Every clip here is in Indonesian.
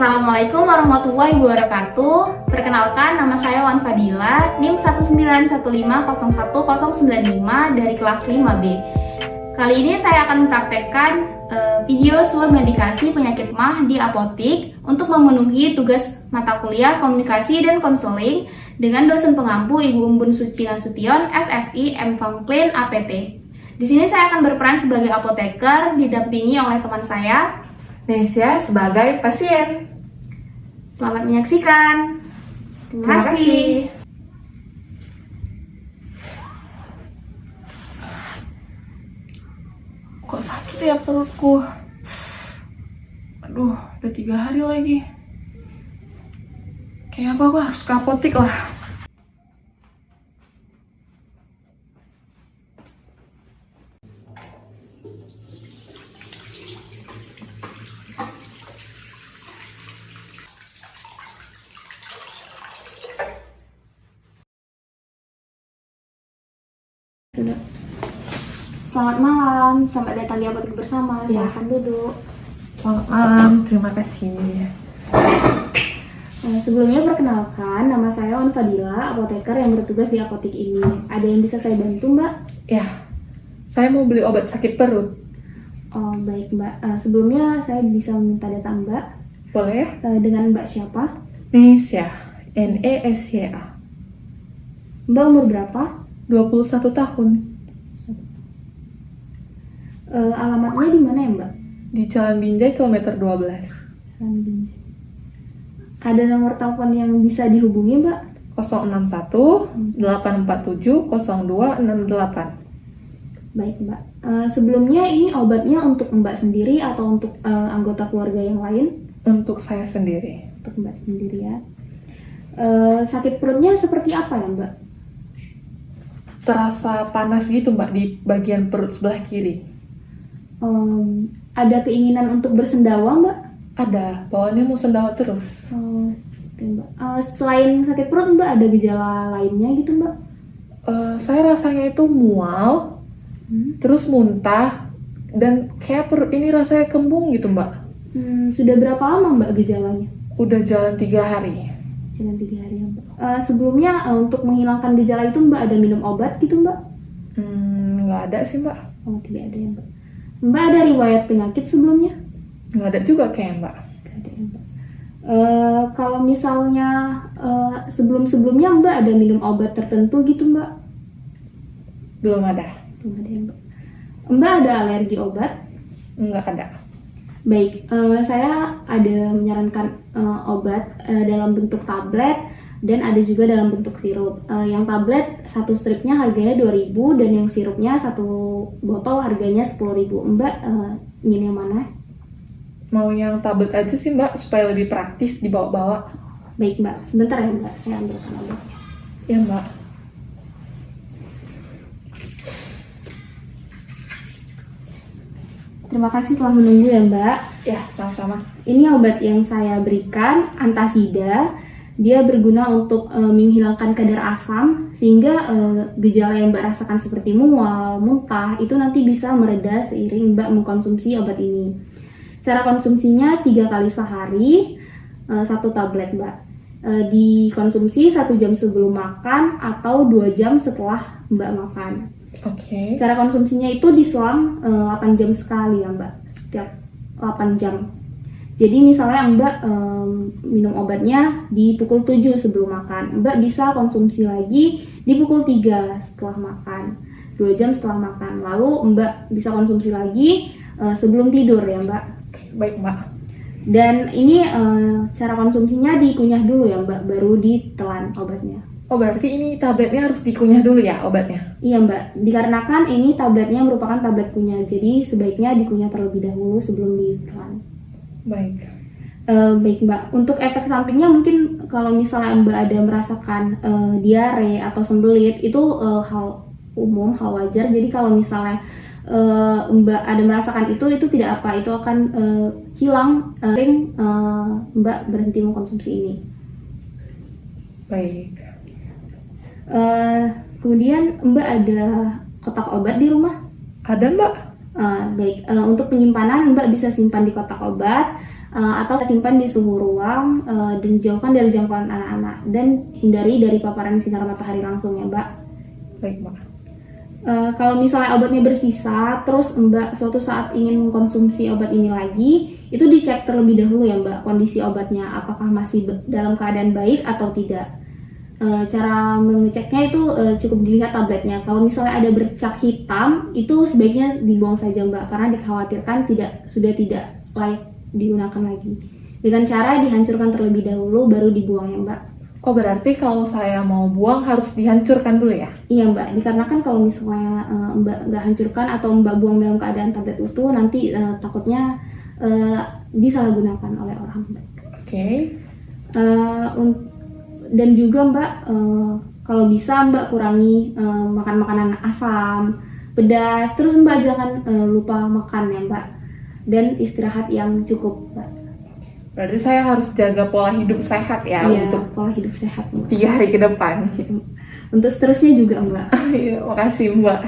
Assalamualaikum warahmatullahi wabarakatuh. Perkenalkan, nama saya Wan Fadila, NIM 191501095 dari kelas 5B. Kali ini saya akan mempraktekkan video swab medikasi penyakit MAH di apotik untuk memenuhi tugas mata kuliah komunikasi dan konseling dengan dosen pengampu Ibu Umbun Suci Nasution, SSI, M.Pharm Clean, APT. Di sini saya akan berperan sebagai apoteker, didampingi oleh teman saya, Nesya, sebagai pasien. Selamat menyaksikan. Terima kasih. Kok sakit ya perutku? Aduh, udah 3 hari lagi. Kayak apa, gue harus ke apotik lah. Selamat malam, selamat datang di apotek bersama. Ya. Silahkan duduk. Selamat malam, terima kasih. Sebelumnya perkenalkan, nama saya Wan Fadila, apoteker yang bertugas di apotek ini. Ada yang bisa saya bantu, Mbak? Ya, saya mau beli obat sakit perut. Oh, baik, Mbak. Sebelumnya saya bisa meminta data Mbak. Boleh? Dengan Mbak siapa? Nesya, Nesya. Mbak umur berapa? 21 tahun. Alamatnya di mana ya, Mbak? Di Jalan Binjai, kilometer 12. Ada nomor telepon yang bisa dihubungi, Mbak? 061 847 0268. Baik, Mbak. Sebelumnya ini obatnya untuk Mbak sendiri atau untuk anggota keluarga yang lain? Untuk saya sendiri. Untuk Mbak sendiri ya. Sakit perutnya seperti apa ya, Mbak? Terasa panas gitu, Mbak, di bagian perut sebelah kiri. Ada keinginan untuk bersendawa, Mbak? Ada, bawaannya mau sendawa terus. Seperti Mbak. Selain sakit perut, Mbak, ada gejala lainnya gitu, Mbak? Saya rasanya itu mual, terus muntah, dan kayak perut ini rasanya kembung gitu, Mbak. Sudah berapa lama, Mbak, gejalanya? Udah jalan 3 hari. Jalan 3 hari ya, Mbak. Sebelumnya untuk menghilangkan gejala itu, Mbak, ada minum obat gitu, Mbak? Nggak ada sih, Mbak. Oh, tidak ada ya, Mbak. Mbak ada riwayat penyakit sebelumnya? Nggak ada juga kayak, Mbak. Nggak ada ya, Mbak. Kalau misalnya sebelum-sebelumnya Mbak ada minum obat tertentu gitu, Mbak? Belum ada. Belum ada ya, Mbak. Mbak ada alergi obat? Nggak ada. Baik, saya ada menyarankan obat dalam bentuk tablet dan ada juga dalam bentuk sirup. Yang tablet satu stripnya harganya 2.000 dan yang sirupnya satu botol harganya 10.000. Mbak ingin yang mana? Mau yang tablet aja sih, Mbak, supaya lebih praktis dibawa-bawa. Baik, Mbak, sebentar ya, Mbak, saya ambilkan obatnya. Ya, Mbak. Terima kasih telah menunggu ya, Mbak. Ya, sama-sama. Ini obat yang saya berikan, antasida. Dia berguna untuk menghilangkan kadar asam sehingga gejala yang Mbak rasakan seperti mual, muntah itu nanti bisa mereda seiring Mbak mengkonsumsi obat ini. Cara konsumsinya 3 kali sehari, 1 tablet, Mbak. Dikonsumsi 1 jam sebelum makan atau 2 jam setelah Mbak makan. Oke. Cara konsumsinya itu diselang 8 jam sekali ya, Mbak, setiap 8 jam. Jadi misalnya Mbak minum obatnya di pukul 7 sebelum makan, Mbak bisa konsumsi lagi di pukul 3 setelah makan, 2 jam setelah makan. Lalu Mbak bisa konsumsi lagi sebelum tidur ya, Mbak. Baik, Mbak. Dan ini cara konsumsinya dikunyah dulu ya, Mbak, baru ditelan obatnya. Oh, berarti ini tabletnya harus dikunyah dulu ya, obatnya? Iya, Mbak, dikarenakan ini tabletnya merupakan tablet kunyah, jadi sebaiknya dikunyah terlebih dahulu sebelum ditelan. Baik. Baik, Mbak, untuk efek sampingnya mungkin kalau misalnya Mbak ada merasakan diare atau sembelit itu hal umum, hal wajar. Jadi kalau misalnya Mbak ada merasakan itu tidak apa, itu akan hilang Mbak berhenti mengkonsumsi ini. Baik. Kemudian Mbak ada kotak obat di rumah? Ada, Mbak. Baik, untuk penyimpanan Mbak bisa simpan di kotak obat atau simpan di suhu ruang dan jauhkan dari jangkauan anak-anak dan hindari dari paparan sinar matahari langsung ya Mbak. Baik, Mbak. Kalau misalnya obatnya bersisa, terus Mbak suatu saat ingin mengkonsumsi obat ini lagi, itu dicek terlebih dahulu ya Mbak kondisi obatnya, apakah masih dalam keadaan baik atau tidak. Cara mengeceknya itu cukup dilihat tabletnya. Kalau misalnya ada bercak hitam, itu sebaiknya dibuang saja Mbak, karena dikhawatirkan sudah tidak layak digunakan lagi. Dengan cara dihancurkan terlebih dahulu, baru dibuang ya Mbak. Oh, berarti kalau saya mau buang harus dihancurkan dulu ya? Iya Mbak, dikarenakan kalau misalnya Mbak nggak hancurkan atau Mbak buang dalam keadaan tablet utuh, nanti takutnya disalahgunakan oleh orang Mbak. Oke. Dan juga Mbak, kalau bisa Mbak kurangi makan makanan asam, pedas, terus Mbak jangan lupa makan ya Mbak, dan istirahat yang cukup Mbak. Berarti saya harus jaga pola hidup sehat ya, Iya, untuk pola hidup sehat Mbak. 3 hari ke depan. Untuk seterusnya juga Mbak. Iya, makasih Mbak.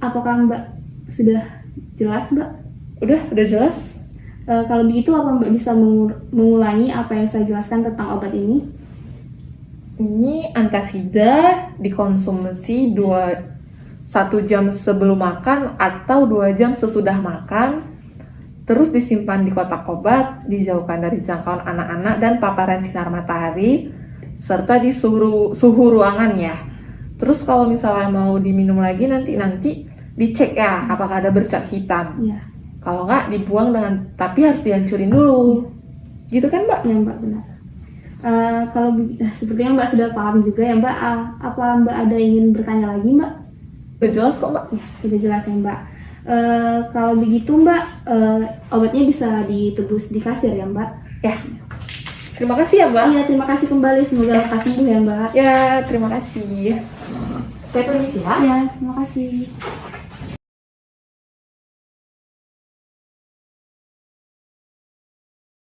Apakah Mbak sudah jelas Mbak? Udah jelas? Kalau begitu apa Mbak bisa mengulangi apa yang saya jelaskan tentang obat ini? Ini antasida dikonsumsi 1 jam sebelum makan atau 2 jam sesudah makan. Terus disimpan di kotak obat, dijauhkan dari jangkauan anak-anak dan paparan sinar matahari, serta di suhu ruangan ya. Terus kalau misalnya mau diminum lagi nanti dicek ya apakah ada bercak hitam. Iya. Kalau nggak dibuang tapi harus dihancurin dulu. Gitu kan Mbak? Iya Mbak, benar. Kalau sepertinya Mbak sudah paham juga ya Mbak. Apa Mbak ada ingin bertanya lagi Mbak? Udah jelas kok Mbak. Ya, sudah jelas ya Mbak. Kalau begitu Mbak, obatnya bisa ditebus di kasir ya Mbak. Ya. Terima kasih ya Mbak. Iya, terima kasih kembali. Semoga lekas sembuh ya Mbak. Ya, terima kasih. Saya permisi ya. Iya, terima kasih.